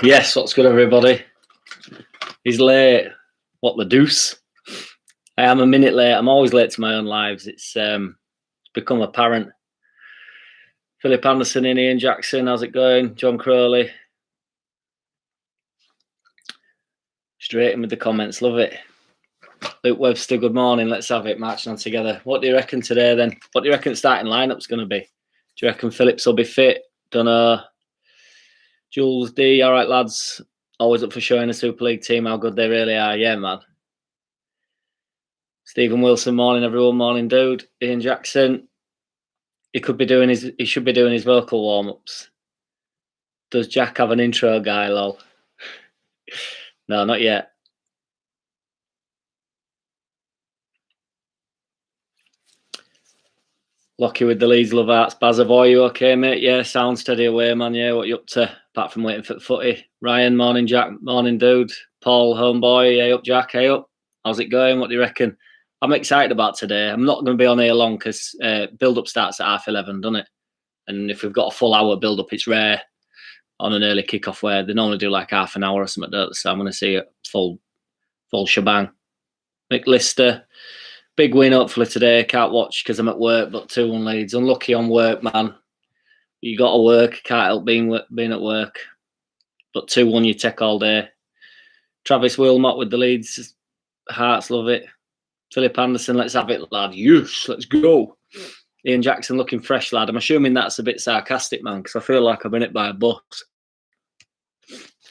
Yes, what's good, everybody? He's late. What the deuce? I am a minute late. I'm always late to my own lives. It's become apparent. Philip Anderson in, Ian Jackson, how's it going? John Crowley. Straight in with the comments, love it. Luke Webster, good morning. Let's have it, marching on together. What do you reckon today then? What do you reckon the starting lineup's going to be? Do you reckon Phillips will be fit? Don't know. Jules D, all right, lads. Always up for showing a Super League team how good they really are. Yeah, man. Stephen Wilson, morning, everyone. Morning, dude. Ian Jackson. He should be doing his vocal warm-ups. Does Jack have an intro guy, lol? No, not yet. Lucky with the Leeds Love Arts. Bazavoy, you okay, mate? Yeah, sound steady away, man. Yeah, what you up to? Apart from waiting for the footy. Ryan, morning, Jack. Morning, dude. Paul, homeboy. Hey up, Jack. Hey up. How's it going? What do you reckon? I'm excited about today. I'm not going to be on here long because build-up starts at 11:30, doesn't it? And if we've got a full hour build-up, it's rare on an early kickoff where they normally do like half an hour or something. So I'm going to see a full shebang. Mick Lister. Big win hopefully today. Can't watch because I'm at work, but 2-1 Leeds. Unlucky on work, man. You got to work. Can't help being at work. But 2-1 you take all day. Travis Wilmot with the Leeds. Hearts love it. Philip Anderson, let's have it, lad. Yes, let's go. Ian Jackson looking fresh, lad. I'm assuming that's a bit sarcastic, man, because I feel like I've been hit by a bus.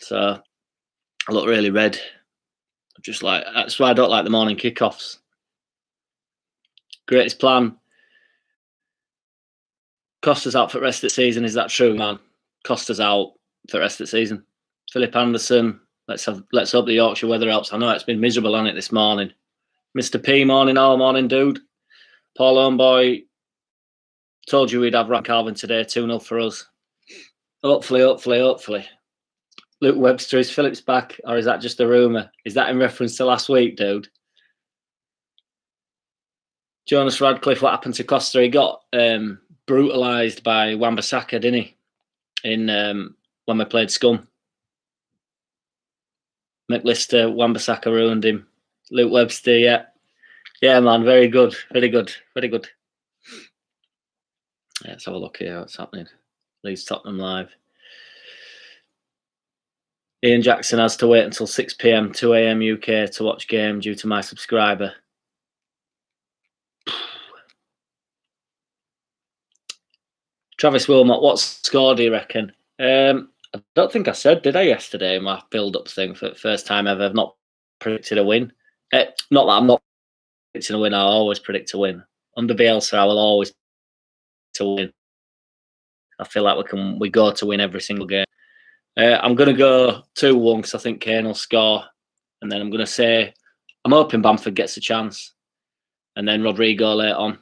So I look really red. Just like that's why I don't like the morning kickoffs. Greatest plan. Costa's out for the rest of the season. Is that true, man? Costa's out for the rest of the season. Philip Anderson. Let's hope the Yorkshire weather helps. I know it's been miserable on it this morning. Mr. P, morning, all morning, dude. Paul Homeboy. Told you we'd have Ryan Calvin today. 2-0 for us. Hopefully. Luke Webster, is Phillips back, or is that just a rumour? Is that in reference to last week, dude? Jonas Radcliffe, what happened to Costa? He got brutalised by Wan-Bissaka, didn't he? In when we played Scum. McLister, Wan-Bissaka ruined him. Luke Webster, yeah, man, very good. Yeah, let's have a look here. What's happening? Leeds Tottenham live. Ian Jackson has to wait until 6 p.m, 2 a.m. UK to watch game due to my subscriber. Travis Wilmot, what score do you reckon? I don't think I said, did I, yesterday, my build-up thing for the first time ever? I've not predicted a win. Not that I'm not predicting a win, I'll always predict a win. Under Bielsa, I will always to win. I feel like we go to win every single game. I'm going to go 2-1 because I think Kane will score. And then I'm going to say, I'm hoping Bamford gets a chance. And then Rodrigo later on.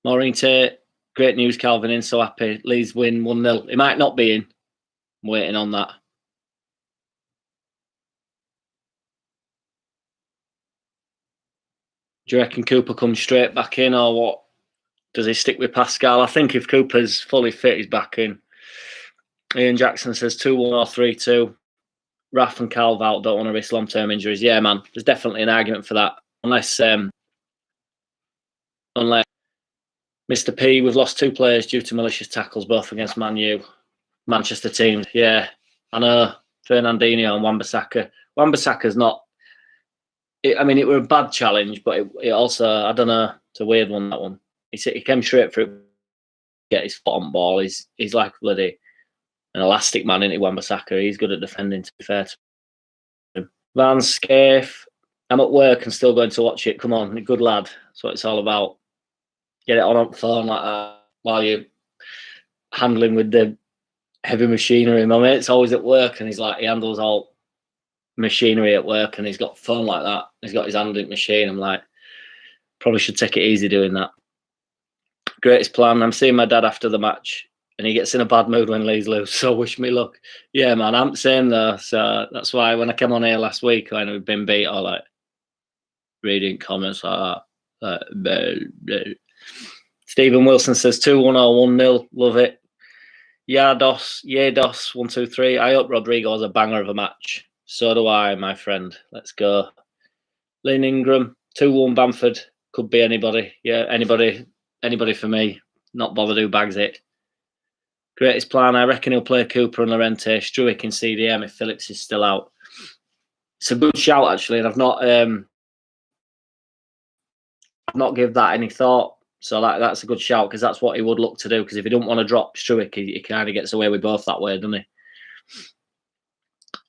Maureen Tate, great news, Calvin in, so happy. Leeds win 1-0. He might not be in. I'm waiting on that. Do you reckon Cooper comes straight back in or what? Does he stick with Pascal? I think if Cooper's fully fit, he's back in. Ian Jackson says 2-1 or 3-2. Raf and Calv out, don't want to risk long-term injuries. Yeah, man, there's definitely an argument for that. Unless Mr. P, we've lost 2 players due to malicious tackles, both against Man U, Manchester teams. Yeah, I know. Fernandinho and Wan-Bissaka. Wan-Bissaka's not... it were a bad challenge, but it also, I don't know, it's a weird one, that one. He came straight for it, get his foot on ball. He's like bloody an elastic man, isn't he, Wan-Bissaka? He's good at defending, to be fair to him. Van Scaife, I'm at work and still going to watch it. Come on, good lad. That's what it's all about. Get it on the phone like that while you're handling with the heavy machinery. My mate's always at work and he handles all machinery at work and he's got phone like that. He's got his hand in the machine. I'm like, probably should take it easy doing that. Greatest plan. I'm seeing my dad after the match and he gets in a bad mood when Leeds lose, so wish me luck. Yeah, man, I'm the same though. So that's why when I came on here last week when we've been beat, I reading comments like that. Stephen Wilson says 2-1 or 1-0. Love it. Yados, 1, 2, 3. I hope Rodrigo has a banger of a match. So do I, my friend. Let's go. Lynn Ingram, 2-1 Bamford. Could be anybody. Yeah, anybody for me. Not bothered who bags it. Greatest plan. I reckon he'll play Cooper and Llorente, Struick in CDM if Phillips is still out. It's a good shout actually, and I've not give that any thought. So that's a good shout because that's what he would look to do. Because if he don't want to drop Struick, he kind of gets away with both that way, doesn't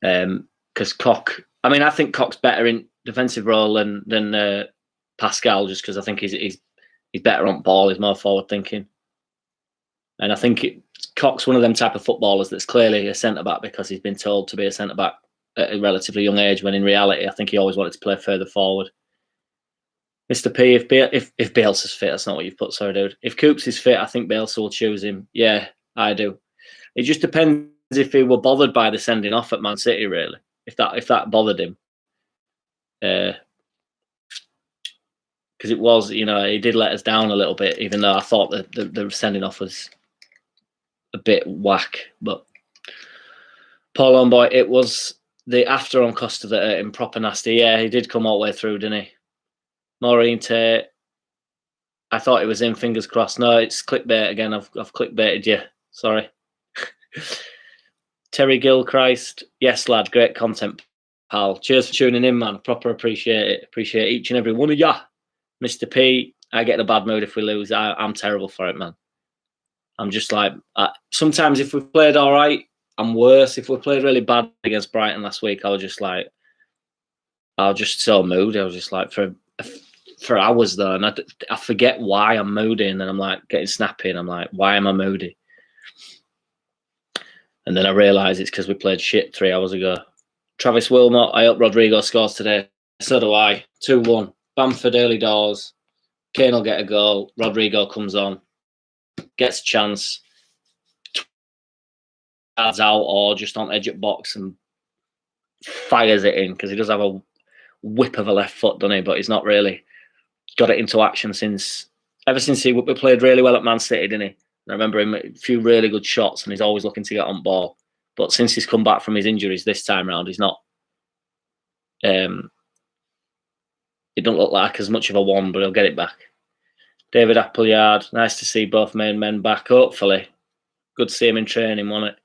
he? Because Koch, I mean, I think Koch's better in defensive role than Pascal, just because I think he's better on ball. He's more forward thinking, and I think Koch's one of them type of footballers that's clearly a centre back because he's been told to be a centre back at a relatively young age. When in reality, I think he always wanted to play further forward. Mr. P, if Bielsa's fit, that's not what you've put, sorry, dude. If Coops is fit, I think Bielsa will choose him. Yeah, I do. It just depends if he were bothered by the sending off at Man City, really. If that bothered him. Because it was, he did let us down a little bit, even though I thought that the sending off was a bit whack. But Paul Homeboy, it was the after on Costa that hurt him proper nasty. Yeah, he did come all the way through, didn't he? Maureen Tate, I thought it was in, fingers crossed. No, it's clickbait again. I've clickbaited you. Sorry. Terry Gilchrist, yes, lad, great content, pal. Cheers for tuning in, man. Proper appreciate it. Appreciate each and every one of ya. Mr. P, I get in a bad mood if we lose. I'm terrible for it, man. I'm just like, sometimes if we've played all right, I'm worse. If we played really bad against Brighton last week, I was just so moody. I was just like, for hours though, and I forget why I'm moody, and then I'm like getting snappy, and I'm like, why am I moody? And then I realise it's because we played shit 3 hours ago. Travis Wilmot, I hope Rodrigo scores today. So do I. 2-1. Bamford early doors. Kane will get a goal. Rodrigo comes on, gets a chance, yards out or just on edge at box and fires it in because he does have a whip of a left foot, doesn't he? But he's not really got it into action ever since we played really well at Man City, didn't he? I remember him a few really good shots, and he's always looking to get on ball. But since he's come back from his injuries this time round, he's not. It don't look like as much of a one, but he'll get it back. David Appleyard, nice to see both main men back. Hopefully, good to see him in training, wasn't it?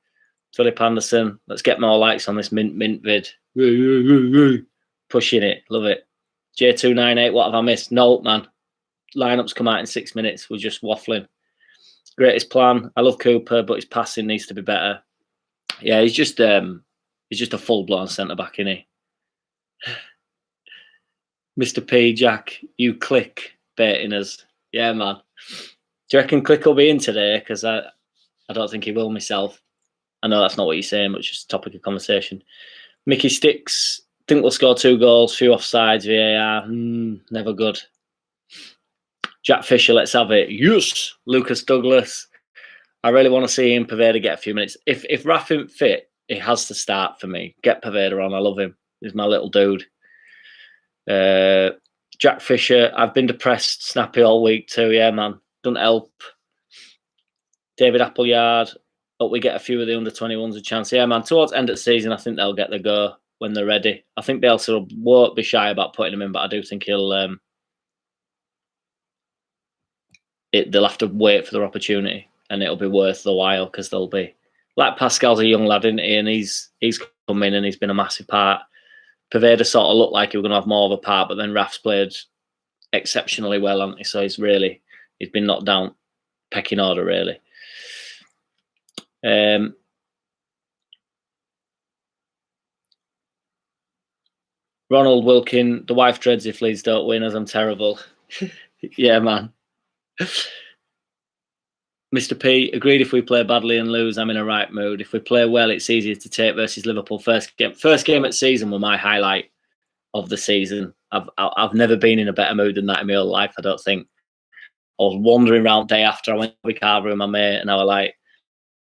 Philip Anderson, let's get more likes on this mint vid. Pushing it, love it. J298, what have I missed? No, man. Lineup's come out in 6 minutes. We're just waffling. Greatest plan. I love Cooper, but his passing needs to be better. Yeah, he's just a full-blown centre-back, isn't he? Mr. P, Jack, you click baiting us. Yeah, man. Do you reckon Click will be in today? Because I don't think he will myself. I know that's not what you're saying, but it's just a topic of conversation. Mickey Sticks, think we'll score 2 goals, few offsides, VAR. Never good. Jack Fisher, let's have it. Yes. Lucas Douglas. I really want to see him, Poveda, get a few minutes. If Raf isn't fit, it has to start for me. Get Poveda on. I love him. He's my little dude. Jack Fisher, I've been depressed, snappy all week too. Yeah, man. Doesn't help. David Appleyard, hope we get a few of the under-21s a chance. Yeah, man. Towards the end of the season, I think they'll get the go when they're ready. I think Bielsa won't be shy about putting them in, but I do think they'll have to wait for their opportunity, and it'll be worth the while because they'll be like Pascal's a young lad, isn't he? And he's come in and he's been a massive part. Poveda sort of looked like he was going to have more of a part, but then Raf's played exceptionally well, hasn't he? So he's been knocked down pecking order, really. Ronald Wilkin, the wife dreads if Leeds don't win, as I'm terrible. Yeah, man. Mr. P, agreed if we play badly and lose, I'm in a right mood. If we play well, it's easier to take versus Liverpool. First game at season were my highlight of the season. I've never been in a better mood than that in my whole life, I don't think. I was wandering around day after. I went to the car with my mate and I was like,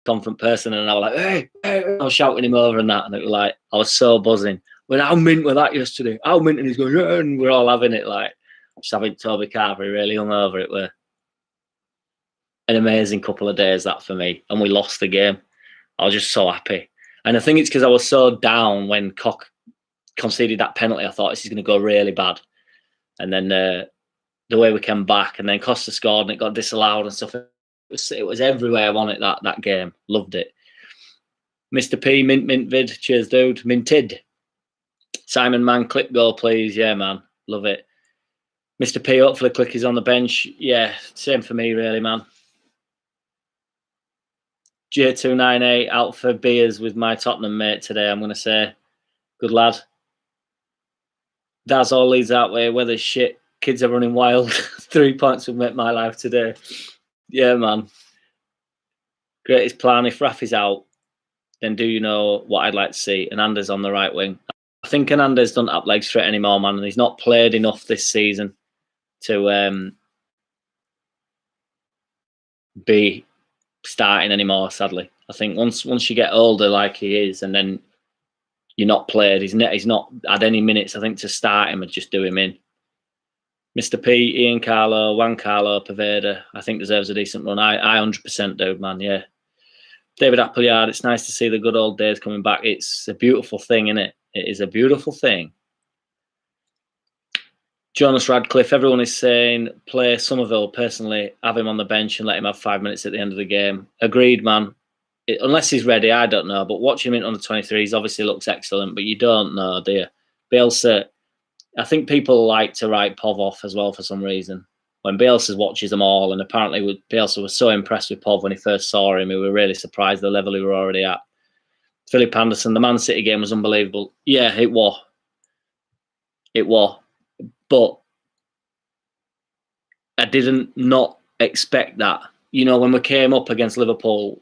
confident person, and I was like, hey, I was shouting him over and that, and it was like, I was so buzzing. When how mint were that yesterday? How mint, and he's going, yeah, and we're all having it like, just having Toby Carvery really hung over it were. an amazing couple of days, that for me. And we lost the game. I was just so happy. And I think it's because I was so down when Koch conceded that penalty. I thought this is going to go really bad. And then the way we came back, and then Costa scored and it got disallowed and stuff. It was everywhere. I wanted that game. Loved it. Mr. P, mint vid. Cheers, dude. Minted. Simon Man, click goal, please. Yeah, man. Love it. Mr. P, hopefully Click is on the bench. Yeah, same for me, really, man. J298 out for beers with my Tottenham mate today, I'm going to say. Good lad. That's all Leeds that way. Weather's shit. Kids are running wild. 3 points would make my life today. Yeah, man. Greatest plan. If Rafi's out, then do you know what I'd like to see? Hernandez on the right wing. I think Hernandez doesn't have legs for it anymore, man. And he's not played enough this season to be starting anymore, sadly. I think once you get older like he is, and then you're not played, he's not had any minutes, I think, to start him and just do him in. Mr. P, Ian Carlo, Juan Carlo, Poveda, I think deserves a decent run. I 100% do, man, yeah. David Appleyard, it's nice to see the good old days coming back. It's a beautiful thing, isn't it? It is a beautiful thing. Jonas Radcliffe, everyone is saying play Somerville. Personally, have him on the bench and let him have 5 minutes at the end of the game. Agreed, man. Unless he's ready, I don't know. But watching him in under 23s obviously looks excellent, but you don't know, do you? Bielsa, I think people like to write Pov off as well for some reason. When Bielsa watches them all, and apparently Bielsa was so impressed with Pov when he first saw him, we were really surprised the level he were already at. Philip Anderson, the Man City game was unbelievable. Yeah, it was. It was. But I didn't not expect that. You know, when we came up against Liverpool,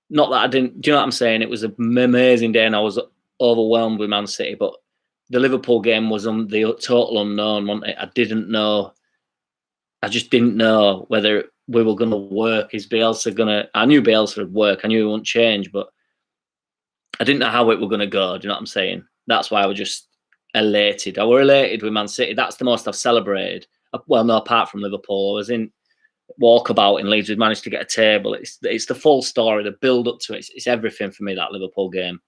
not that I didn't, do you know what I'm saying? It was an amazing day and I was overwhelmed with Man City, but the Liverpool game was the total unknown, wasn't it? I didn't know. I just didn't know whether we were going to work. Is Bielsa going to... I knew Bielsa would work. I knew he wouldn't change, but I didn't know how it were going to go. Do you know what I'm saying? That's why I was just elated. I were elated with Man City. That's the most I've celebrated. Well, no, apart from Liverpool. I was in walkabout in Leeds. We've managed to get a table. It's the full story, the build up to it. It's everything for me, that Liverpool game.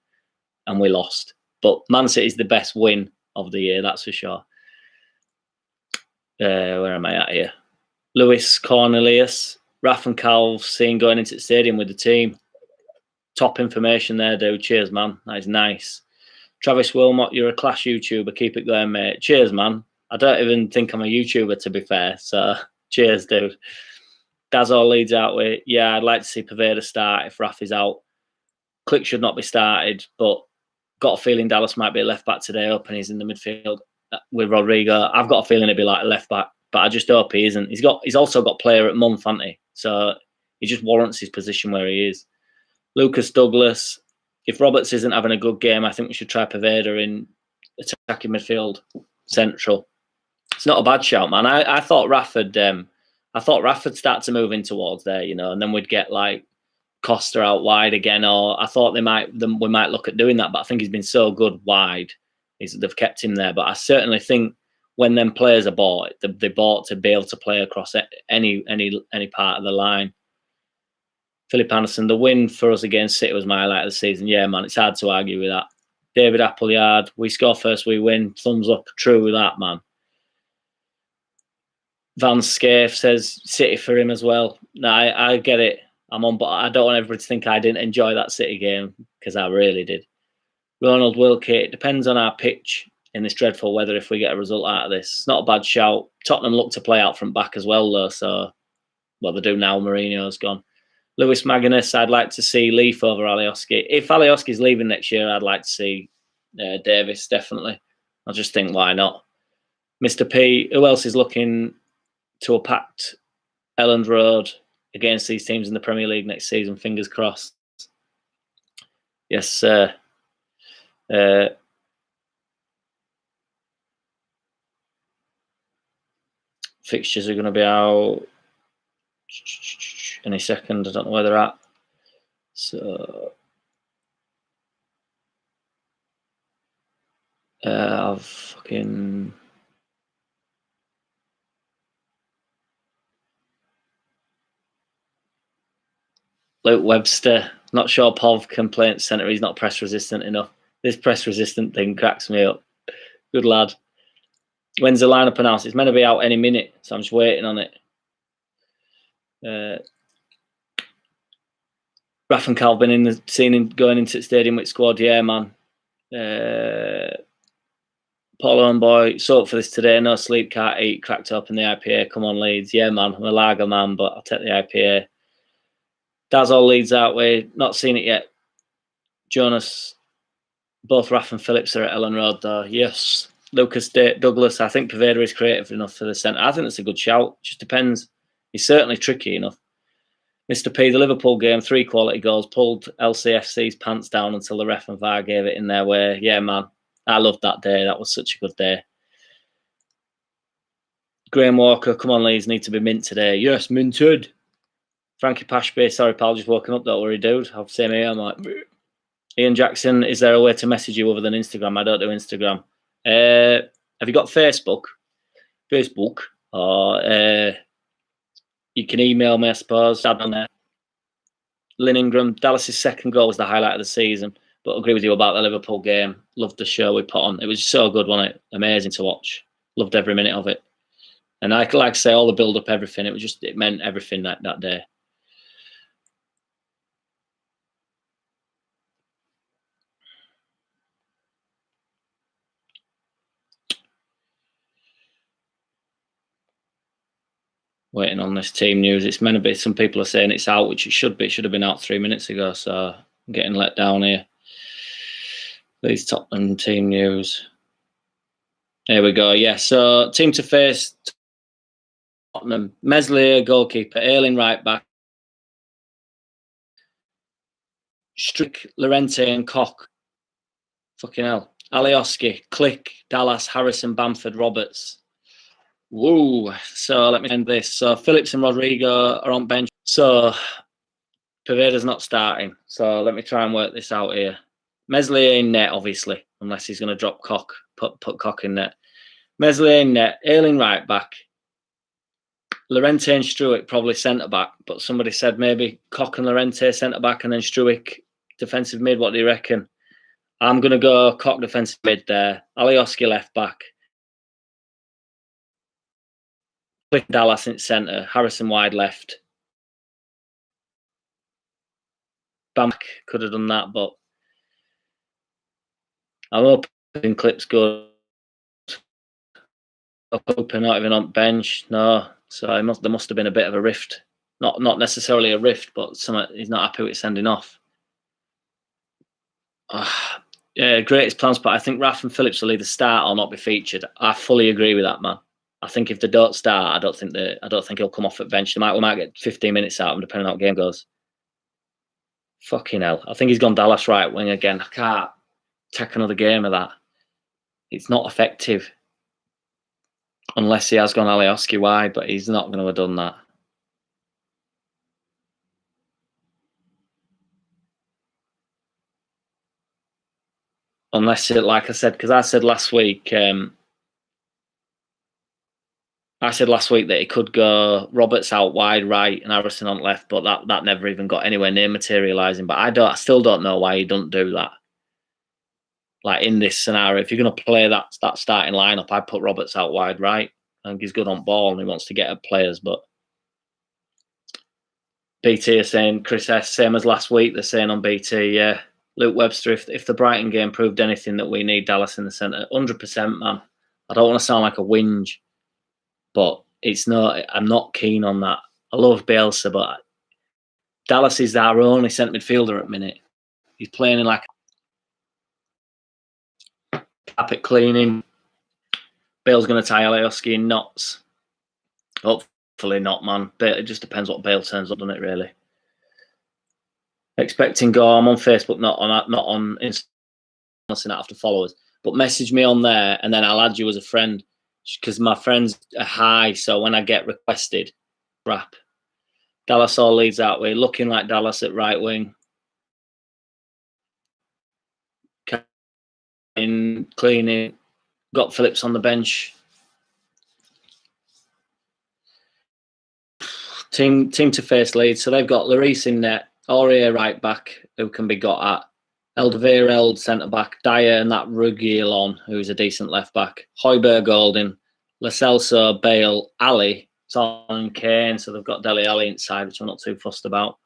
And we lost. But Man City is the best win of the year, that's for sure. Where am I at here? Lewis Cornelius, Raf and Calv seen going into the stadium with the team. Top information there, dude. Cheers, man. That is nice. Travis Wilmot, you're a class YouTuber. Keep it going, mate. Cheers, man. I don't even think I'm a YouTuber, to be fair. So, cheers, dude. Daz all Leeds out with. Yeah, I'd like to see Poveda start if Raf is out. Click should not be started, but got a feeling Dallas might be a left back today up and he's in the midfield with Rodrigo. I've got a feeling it'd be like a left back, but I just hope he isn't. He's also got player at month, hasn't he? So he just warrants his position where he is. Lucas Douglas, if Roberts isn't having a good game, I think we should try Poveda in attacking midfield, central. It's not a bad shout, man. I thought Rafford start to move in towards there, you know, and then we'd get like Costa out wide again, or I thought we might look at doing that, but I think he's been so good wide, they've kept him there. But I certainly think when them players are bought, they bought to be able to play across any part of the line. Philip Anderson, the win for us against City was my highlight of the season. Yeah, man, it's hard to argue with that. David Appleyard, we score first, we win. Thumbs up, true with that, man. Van Scaife says City for him as well. No, I get it. I'm on, but I don't want everybody to think I didn't enjoy that City game, because I really did. Ronald Wilkie, it depends on our pitch in this dreadful weather if we get a result out of this. It's not a bad shout. Tottenham look to play out from back as well, though, so, well, they do now. Mourinho's gone. Lewis Magnus, I'd like to see Leaf over Alioski. If Alioski's leaving next year, I'd like to see Davis, definitely. I just think, why not? Mr. P, who else is looking to a packed Elland Road against these teams in the Premier League next season? Fingers crossed. Yes, sir. Fixtures are going to be out any second. I don't know where they're at. So I've fucking... Luke Webster. Not sure Pov can play at centre. He's not press resistant enough. This press resistant thing cracks me up. Good lad. When's the lineup announced? It's meant to be out any minute, so I'm just waiting on it. Raf and Cal been seen him going into the stadium with squad. Yeah, man. Paul Homeboy, so up for this today. No sleep, can't eat. Cracked open the IPA. Come on, Leeds. Yeah, man. I'm a lager man, but I'll take the IPA. Daz all Leeds that way. Not seen it yet. Jonas, both Raf and Phillips are at Ellen Road, though. Yes. Lucas Douglas, I think Poveda is creative enough for the centre. I think that's a good shout. Just depends. He's certainly tricky enough. Mr. P, the Liverpool game, 3 quality goals, pulled LCFC's pants down until the ref and VAR gave it in their way. Yeah, man. I loved that day. That was such a good day. Graham Walker, come on, Leeds, need to be mint today. Yes, minted. Frankie Pashby, sorry, pal, just woken up. Don't worry, dude. I've same here. I'm like, Ian Jackson, is there a way to message you other than Instagram? I don't do Instagram. Have you got Facebook? Or you can email me, I suppose. Add on there. Lynn Ingram, Dallas's second goal was the highlight of the season, but I agree with you about the Liverpool game. Loved the show we put on. It was so good, wasn't it? Amazing to watch. Loved every minute of it. And I like to say all the build-up, everything. It meant everything that day. Waiting on this team news. It's meant to be. Some people are saying it's out, which it should be. It should have been out 3 minutes ago. So I'm getting let down here. These Tottenham team news. Here we go. Yeah. So team to face Tottenham. Meslier goalkeeper. Ayling right back. Strick, Llorente and Koch. Fucking hell. Alioski, Click, Dallas, Harrison, Bamford, Roberts. Woo. So let me end this. So Phillips and Rodrigo are on bench. So Poveda's not starting. So let me try and work this out here. Meslier in net, obviously, unless he's going to drop Koch, put Koch in net. Meslier in net, Ayling right back. Llorente and Struick probably centre back, but somebody said maybe Koch and Llorente centre back and then Struick defensive mid. What do you reckon? I'm going to go Koch defensive mid there. Alioski left back. Click Dallas in centre. Harrison wide left. Bam could have done that, but I'm hoping Clip's good. I'm hoping not even on bench. No. So there must have been a bit of a rift. Not necessarily a rift, but he's not happy with sending off. Yeah, greatest plans, but I think Raf and Phillips will either start or not be featured. I fully agree with that, man. I think if they don't start, I don't think he'll come off at bench. We might get 15 minutes out of him, depending on how the game goes. Fucking hell. I think he's gone Dallas right wing again. I can't take another game of that. It's not effective. Unless he has gone Alioski wide, but he's not going to have done that. Unless it, like I said, because I said last week that he could go Roberts out wide right and Harrison on left, but that never even got anywhere near materialising. But I still don't know why he doesn't do that. Like in this scenario, if you're going to play that starting lineup, I'd put Roberts out wide right. I think he's good on ball and he wants to get at players. But BT are saying, Chris S, same as last week, they're saying on BT, yeah, Luke Webster, if the Brighton game proved anything that we need Dallas in the centre, 100%, man. I don't want to sound like a whinge, but I'm not keen on that. I love Bielsa, but Dallas is our only centre midfielder at the minute. He's playing in like carpet cleaning. Bale's going to tie Alioski in knots. Hopefully not, man. It just depends what Bale turns up, doesn't it, really? Expecting go. I'm on Facebook, not on Instagram. I don't have to follow us. But message me on there and then I'll add you as a friend because my friends are high. So when I get requested, crap. Dallas all leads that way. Looking like Dallas at right wing. Cleaning. Got Phillips on the bench. Team to face Leeds. So they've got Lloris in net, Aurier right back, who can be got at. Alderweireld centre back, Dyer and that Reguilon, who's a decent left back. Højbjerg, Golding, Lo Celso, Bale, Ali, Son and Kane. So they've got Dele Alli inside, which I'm not too fussed about.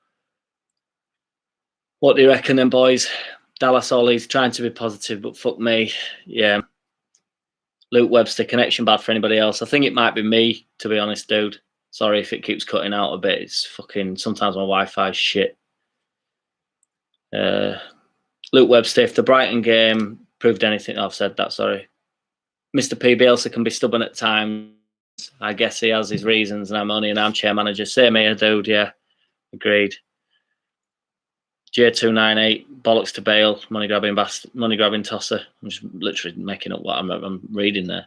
What do you reckon then, boys? Dallas Ollie's trying to be positive, but fuck me. Yeah. Luke Webster, connection bad for anybody else? I think it might be me, to be honest, dude. Sorry if it keeps cutting out a bit. It's fucking, sometimes my Wi-Fi's shit. Luke Webster, if the Brighton game proved anything, I've said that, sorry. Mr. P. Bielsa can be stubborn at times. I guess he has his reasons, and I'm only an armchair manager. Same here, dude, yeah. Agreed. J298, bollocks to Bale, money grabbing tosser. I'm just literally making up what I'm reading there.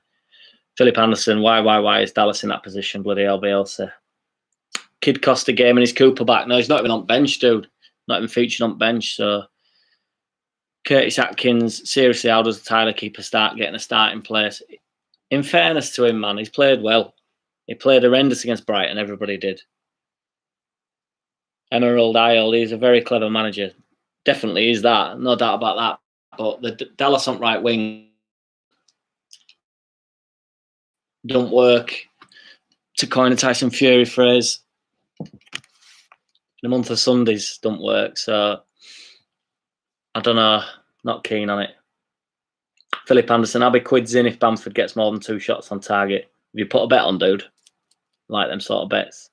Philip Anderson, why is Dallas in that position? Bloody hell, Bielsa. Kid Costa game and his Cooper back. No, he's not even on bench, dude. Not even featured on bench. So Curtis Atkins, seriously, how does Tyler keep getting a starting place? In fairness to him, man, he's played well. He played horrendous against Brighton, everybody did. Emerald Isle, he's a very clever manager. Definitely is that, no doubt about that. But the Dallas on right wing don't work. To coin a Tyson Fury phrase, the month of Sundays don't work. So I don't know, not keen on it. Philip Anderson, I'll be quids in if Bamford gets more than 2 shots on target. Have you put a bet on, dude? Like them sort of bets.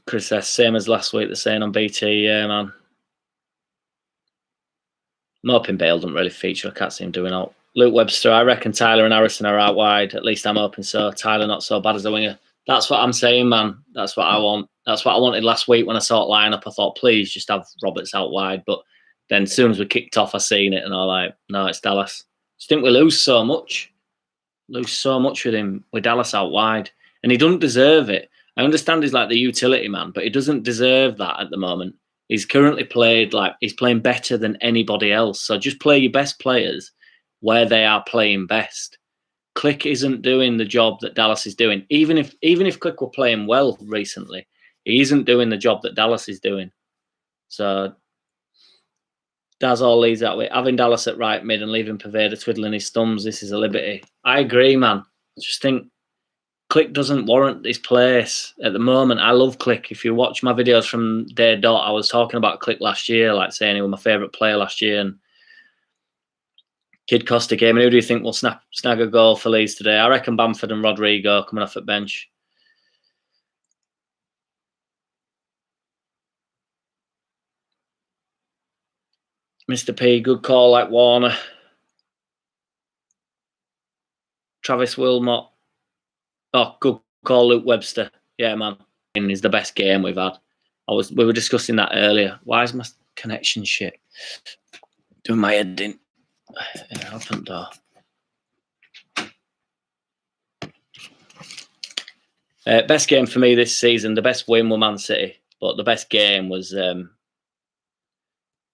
Chris says, same as last week, they're saying on BT. Yeah, man. I'm hoping Bale doesn't really feature. I can't see him doing out. Luke Webster, I reckon Tyler and Harrison are out wide. At least I'm hoping so. Tyler not so bad as a winger. That's what I'm saying, man. That's what I want. That's what I wanted last week when I saw it line up. I thought, please just have Roberts out wide. But then as soon as we kicked off, I seen it and I'm like, no, it's Dallas. I just think we lose so much. Lose so much with him, with Dallas out wide. And he doesn't deserve it. I understand he's like the utility man, but he doesn't deserve that at the moment. He's currently played like he's playing better than anybody else. So just play your best players where they are playing best. Click isn't doing the job that Dallas is doing. Even if Click were playing well recently, he isn't doing the job that Dallas is doing. So Daz all leads that way. Having Dallas at right mid and leaving Poveda twiddling his thumbs, this is a liberty. I agree, man. I just think Click doesn't warrant his place at the moment. I love Click. If you watch my videos from day dot, I was talking about Click last year, like saying he was my favourite player last year. And Kid Costa game. And who do you think will snag a goal for Leeds today? I reckon Bamford and Rodrigo coming off at bench. Mr. P, good call like Warner. Travis Wilmot. Oh, good call, Luke Webster. Yeah, man. Is the best game we've had. We were discussing that earlier. Why is my connection shit? Doing my head in. Yeah, open door. Best game for me this season. The best win was Man City, but the best game was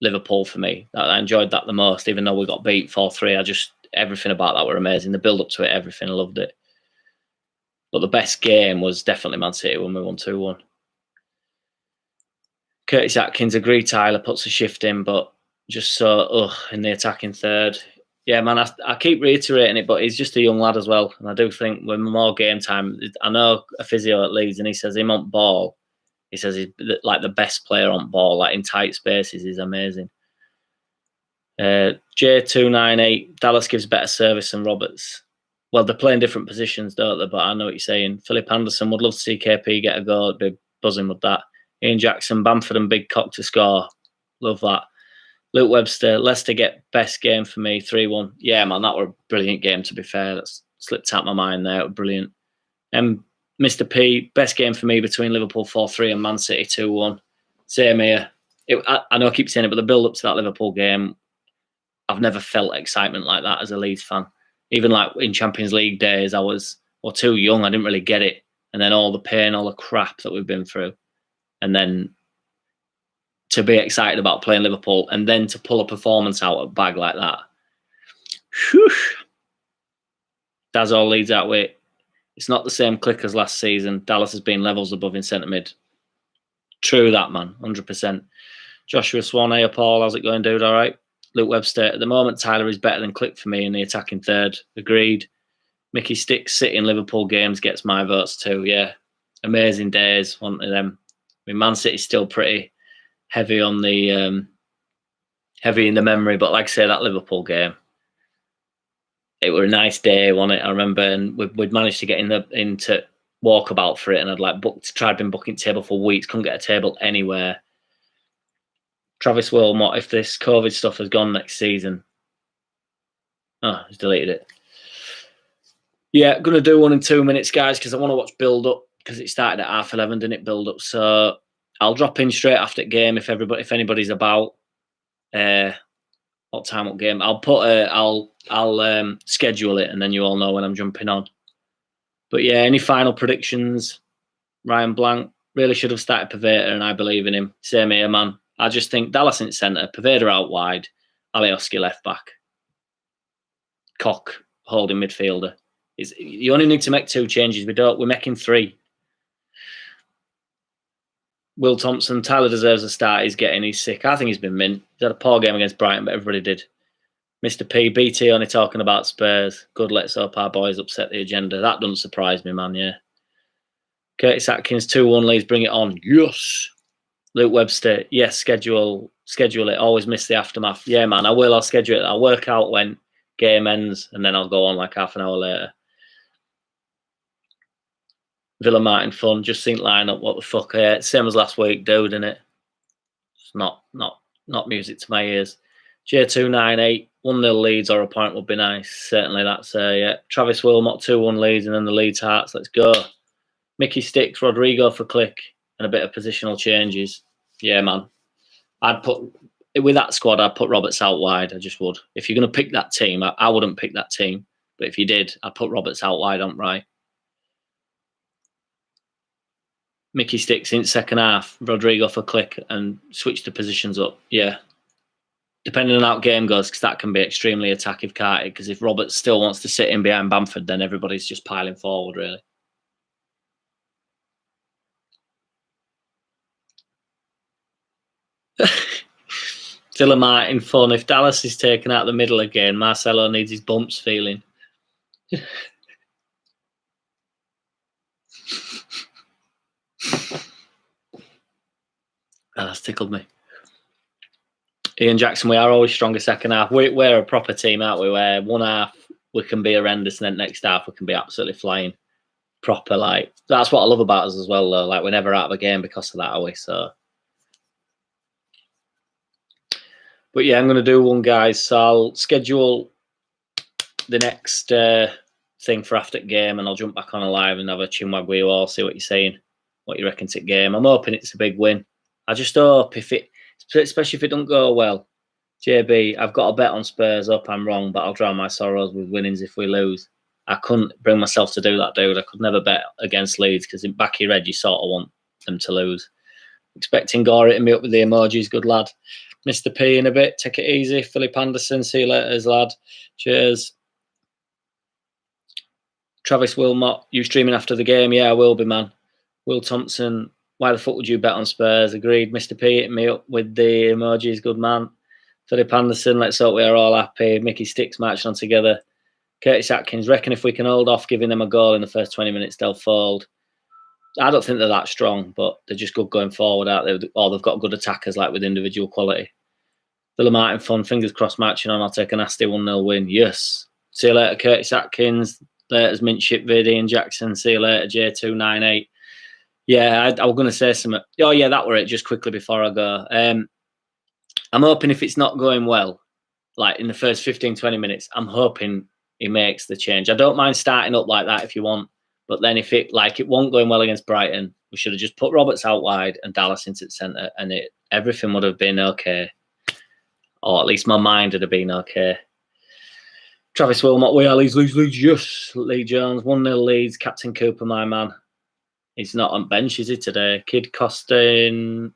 Liverpool for me. I enjoyed that the most, even though we got beat 4-3. Everything about that were amazing. The build up to it, everything, I loved it. But the best game was definitely Man City when we won 2-1. Curtis Atkins, agreed, Tyler puts a shift in, but just so in the attacking third. Yeah, man, I keep reiterating it, but he's just a young lad as well. And I do think with more game time, I know a physio at Leeds and he says him on ball. He says he's like the best player on ball, like in tight spaces, he's amazing. J298, Dallas gives better service than Roberts. Well, they're playing different positions, don't they? But I know what you're saying. Philip Anderson, would love to see KP get a goal. I'd be buzzing with that. Ian Jackson, Bamford and Big Cock to score. Love that. Luke Webster, Leicester get best game for me, 3-1. Yeah, man, that were a brilliant game, to be fair. That's slipped out my mind there. Brilliant. Mr. P, best game for me between Liverpool 4-3 and Man City 2-1. Same here. I know I keep saying it, but the build-up to that Liverpool game, I've never felt excitement like that as a Leeds fan. Even like in Champions League days, I was too young. I didn't really get it. And then all the pain, all the crap that we've been through. And then to be excited about playing Liverpool and then to pull a performance out of a bag like that. Whew. That's all Leeds that way. It's not the same Click as last season. Dallas has been levels above in centre mid. True that, man. 100%. Joshua Swan, hey, Paul, how's it going, dude? All right. Luke Webster, at the moment, Tyler is better than Click for me in the attacking third. Agreed. Mickey Sticks sitting Liverpool games gets my votes too. Yeah. Amazing days, one of them. I mean, Man City's still pretty heavy on the heavy in the memory, but like I say, that Liverpool game, it were a nice day, wasn't it? I remember, and we'd managed to get into walkabout for it, and I'd like been booking table for weeks, couldn't get a table anywhere. Travis Wilmot, if this COVID stuff has gone next season. Oh, he's deleted it. Yeah, going to do one in 2 minutes, guys, because I want to watch build up, because it started at 11:30, didn't it? Build up. So I'll drop in straight after the game if anybody's about. What time? What game? I'll put. I'll schedule it, and then you all know when I'm jumping on. But yeah, any final predictions? Ryan Blank really should have started Pavetta, and I believe in him. Same here, man. I just think Dallas in centre, Pavetta out wide, Alioski left back, Koch holding midfielder. You only need to make 2 changes. We're making 3. Will Thompson, Tyler deserves a start. He's sick. I think he's been mint. He's had a poor game against Brighton, but everybody did. Mr. P, BT only talking about Spurs. Good, let's hope our boys upset the agenda. That doesn't surprise me, man, yeah. Curtis Atkins, 2-1 Leeds, bring it on. Yes. Luke Webster, yes, schedule it. Always miss the aftermath. Yeah, man, I will. I'll schedule it. I'll work out when game ends, and then I'll go on like half an hour later. Villa Martin fun, just seen lineup. What the fuck? Same as last week, dude, innit? It's not music to my ears. J298, 1-0 Leeds or a point would be nice. Certainly, that's yeah. Travis Wilmot, 2-1 Leeds, and then the Leeds Hearts. Let's go. Mickey Sticks, Rodrigo for Click, and a bit of positional changes. Yeah, man. I'd put with that squad. I'd put Roberts out wide. I just would. If you're gonna pick that team, I wouldn't pick that team. But if you did, I'd put Roberts out wide on right. Mickey Sticks in second half, Rodrigo for Click, and switch the positions up. Yeah. Depending on how game goes, because that can be extremely attackive, can't it? Because if Roberts still wants to sit in behind Bamford, then everybody's just piling forward, really. Villa Martin fun. If Dallas is taken out the middle again, Marcelo needs his bumps feeling. That's tickled me. Ian Jackson, we are always stronger second half. We're a proper team, aren't we? Where one half we can be horrendous, and then next half we can be absolutely flying. Proper, like, that's what I love about us as well, though. Like, we're never out of a game because of that, are we? So, but yeah, I'm going to do one, guys. So I'll schedule the next thing for after the game, and I'll jump back on a live and have a chinwag with you all, see what you're saying, what you reckon to the game. I'm hoping it's a big win. I just hope especially if it don't go well. JB, I've got a bet on Spurs up. I'm wrong, but I'll drown my sorrows with winnings if we lose. I couldn't bring myself to do that, dude. I could never bet against Leeds because in back of your head, you sort of want them to lose. Expecting Gory to meet up with the emojis. Good lad. Mr. P in a bit. Take it easy. Philip Anderson. See you later, lad. Cheers. Travis Wilmot, you streaming after the game? Yeah, I will be, man. Will Thompson, why the fuck would you bet on Spurs? Agreed. Mr. P, hit me up with the emojis. Good man. Philip Anderson, let's hope we are all happy. Mickey Sticks marching on together. Curtis Atkins, reckon if we can hold off giving them a goal in the first 20 minutes, they'll fold. I don't think they're that strong, but they're just good going forward, aren't they? Or they've got good attackers, like with individual quality. Villa Martin fun, fingers crossed marching on. I'll take a nasty 1-0 win. Yes. See you later, Curtis Atkins. Later's Mintship Vid, Ian Jackson. See you later, J298. Yeah, I was going to say something. Oh, yeah, that were it, just quickly before I go. I'm hoping if it's not going well, like in the first 15, 20 minutes, I'm hoping he makes the change. I don't mind starting up like that if you want, but then if it won't going well against Brighton, we should have just put Roberts out wide and Dallas into the centre, and everything would have been okay, or at least my mind would have been okay. Travis Wilmot, we are Leeds, yes. Lee Jones, 1-0 Leeds. Captain Cooper, my man. He's not on bench, is he, today? Kid Costin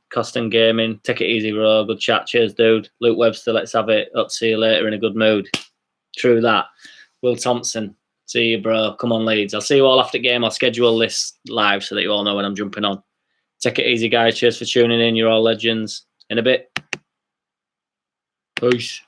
Gaming. Take it easy, bro. Good chat. Cheers, dude. Luke Webster, let's have it. Up, see you later in a good mood. True that. Will Thompson, see you, bro. Come on, Leeds. I'll see you all after the game. I'll schedule this live so that you all know when I'm jumping on. Take it easy, guys. Cheers for tuning in. You're all legends. In a bit. Peace.